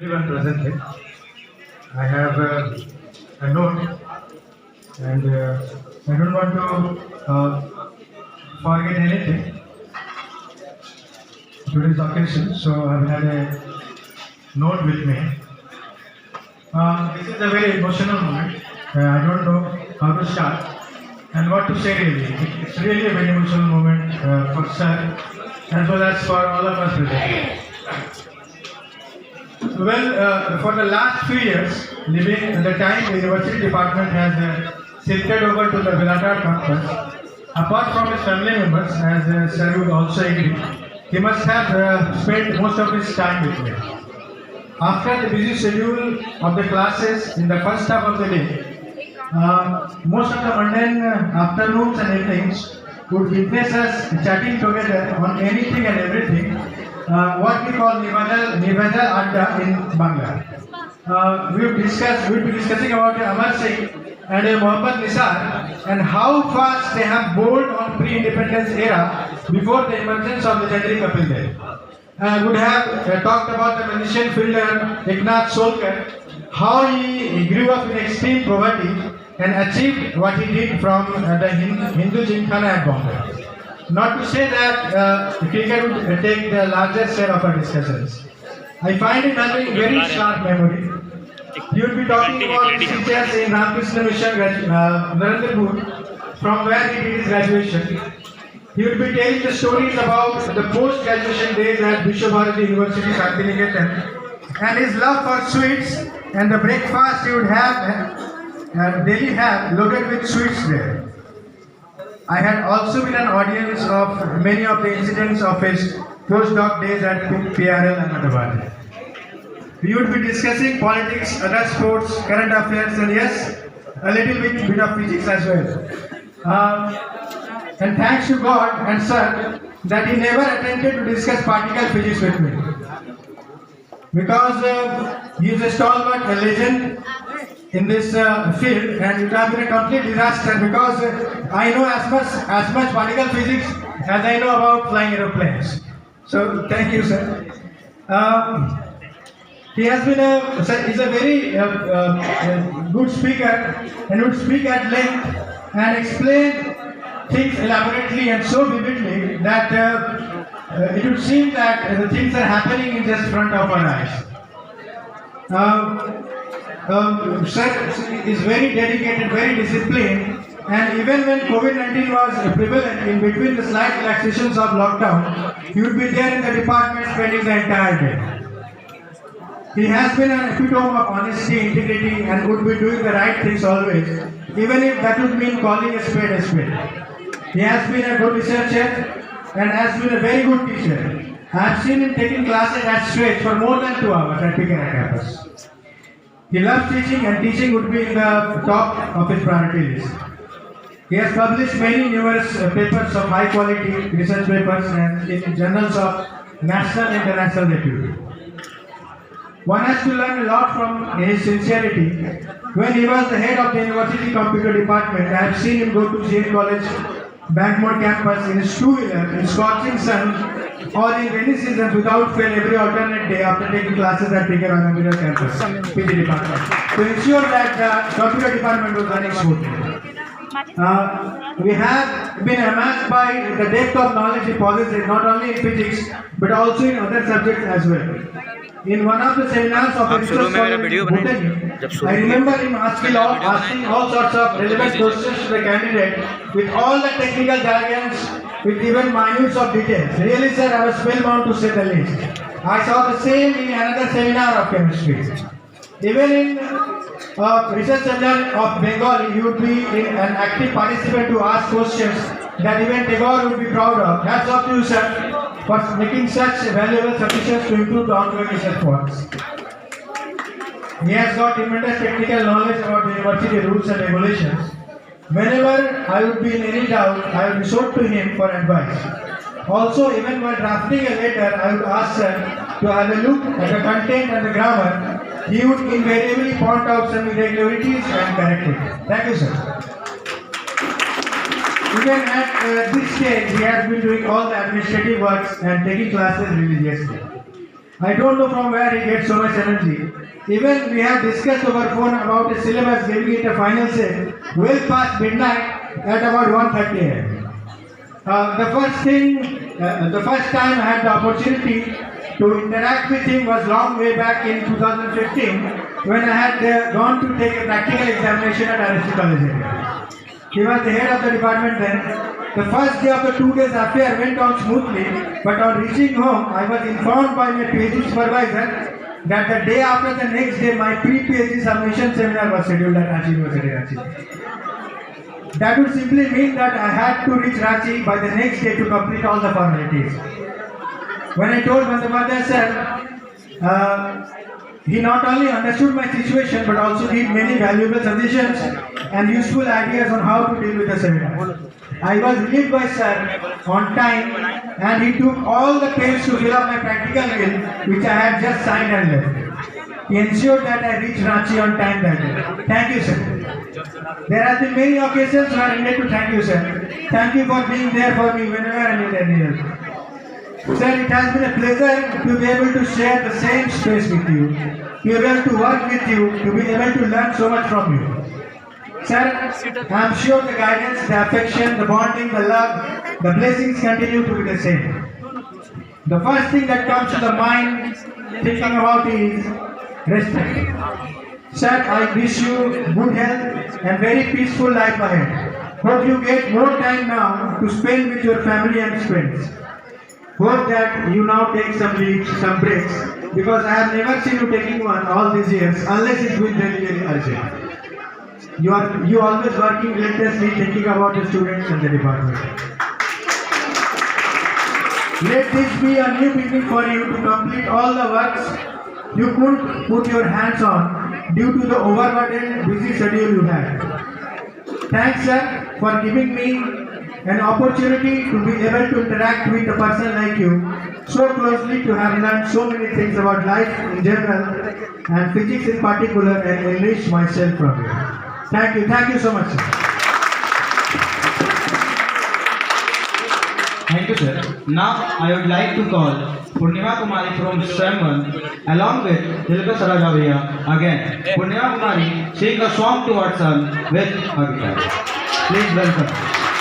everyone present here. I have a note, and I don't want to forget anything today's occasion, so I've had a note with me. This is a very emotional moment. I don't know how to start and what to say really. It's really a very emotional moment for Sir as well as for all of us present. Well, for the last few years, living the time the university department has shifted over to the Vilatar campus, apart from his family members, as Sir would also agree, he must have spent most of his time with me. After the busy schedule of the classes in the first half of the day, most of the mundane afternoons and evenings would witness us chatting together on anything and everything, what we call Nivada Adda in Bangla. We would be discussing about Amar Singh and Mohammad Nisar and how fast they have bowled on pre-independence era before the emergence of legendary Kapil Dev. Would have talked about the magician fielder Eknath Solkar, how he grew up in extreme poverty and achieved what he did from the Hindu Gymkhana at Bombay. Not to say that cricket would take the largest share of our discussions. I find him having very sharp memory. He would be talking about his teachers in Ramakrishna Mission, Narendrapur, from where he did his graduation. He would be telling the stories about the post-graduation days at Vishwabharati University, Shantiniketan, and his love for sweets and the breakfast he would daily have loaded with sweets there. I had also been an audience of many of the incidents of his postdoc days at PRL Ahmedabad. We would be discussing politics, other sports, current affairs, and yes, a little bit of physics as well. And thanks to God and Sir that he never attempted to discuss particle physics with me. Because he is a stalwart, a legend in this field, and it has been a complete disaster because I know as much particle physics as I know about flying aeroplanes. So thank you, sir. He has been he's a very good speaker and would speak at length and explain things elaborately and so vividly that it would seem that the things are happening in just front of our eyes. Sir is very dedicated, very disciplined, and even when COVID-19 was prevalent, in between the slight relaxations of lockdown, he would be there in the department spending the entire day. He has been an epitome of honesty, integrity, and would be doing the right things always, even if that would mean calling a spade a spade. He has been a good researcher and has been a very good teacher. I have seen him taking classes at stretch for more than 2 hours at Pikera campus. He loves teaching, and teaching would be in the top of his priority list. He has published many numerous papers of high quality research papers and in journals of national and international repute. One has to learn a lot from his sincerity. When he was the head of the university computer department, I have seen him go to GN College, Bankmore campus in his two-wheeler, in scorching sun, or in rainy seasons without fail every alternate day after taking classes at Pikera campus, PG department, to ensure that the computer department was running smoothly. We have been amazed by the depth of knowledge he possesses not only in physics but also in other subjects as well. In one of the seminars of research botany, I remember him asking all sorts of relevant questions to the candidate with all the technical jargons, with even minutes of details. Really, sir, I was spellbound to say the least. I saw the same in another seminar of chemistry. Even in research center of Bengal, he would be an active participant to ask questions that even Tagore would be proud of. Hats off to you, sir, for making such valuable suggestions to improve the ongoing research works. He has got tremendous technical knowledge about the university rules and regulations. Whenever I would be in any doubt, I would resort to him for advice. Also, even while drafting a letter, I would ask sir to have a look at the content and the grammar. He would invariably point out some irregularities and correct it. Thank you, sir. Even at this stage, he has been doing all the administrative works and taking classes religiously. I don't know from where he gets so much energy. Even we have discussed over phone about a syllabus, giving it a final say, well past midnight at about 1:30 a.m. The first time I had the opportunity to interact with him was long way back in 2015 when I had gone to take a practical examination at RSC College area. He was the head of the department then. The first day of the 2 days affair went on smoothly, but on reaching home, I was informed by my PhD supervisor that the day after the next day, my pre-PhD submission seminar was scheduled at Ranchi University, Ranchi. That would simply mean that I had to reach Ranchi by the next day to complete all the formalities. When I told Bandhavadhyay sir, he not only understood my situation but also gave many valuable suggestions and useful ideas on how to deal with the seminar. I was relieved by sir on time and he took all the pains to fill up my practical bill which I had just signed and left. He ensured that I reached Ranchi on time that day. Thank you sir. There have been many occasions where I needed to thank you sir. Thank you for being there for me whenever I need any help. Sir, it has been a pleasure to be able to share the same space with you, to be able to work with you, to be able to learn so much from you. Sir, I am sure the guidance, the affection, the bonding, the love, the blessings continue to be the same. The first thing that comes to the mind thinking about is respect. Sir, I wish you good health and very peaceful life ahead. Hope you get more time now to spend with your family and friends. Hope that you now take some leaves, some breaks, because I have never seen you taking one all these years, unless it's been really urgent. You always working relentlessly, thinking about the students and the department. Let this be a new beginning for you to complete all the works you couldn't put your hands on due to the overburdened, busy schedule you had. Thanks, sir, for giving me an opportunity to be able to interact with a person like you so closely, to have learned so many things about life in general and physics in particular, and enrich myself from you. Thank you so much, sir. Thank you, sir. Now I would like to call Purnima Kumari from Swayamvan along with Dilka Sarajavia again. Purnima Kumari sing a song to our son with her guitar. Please welcome.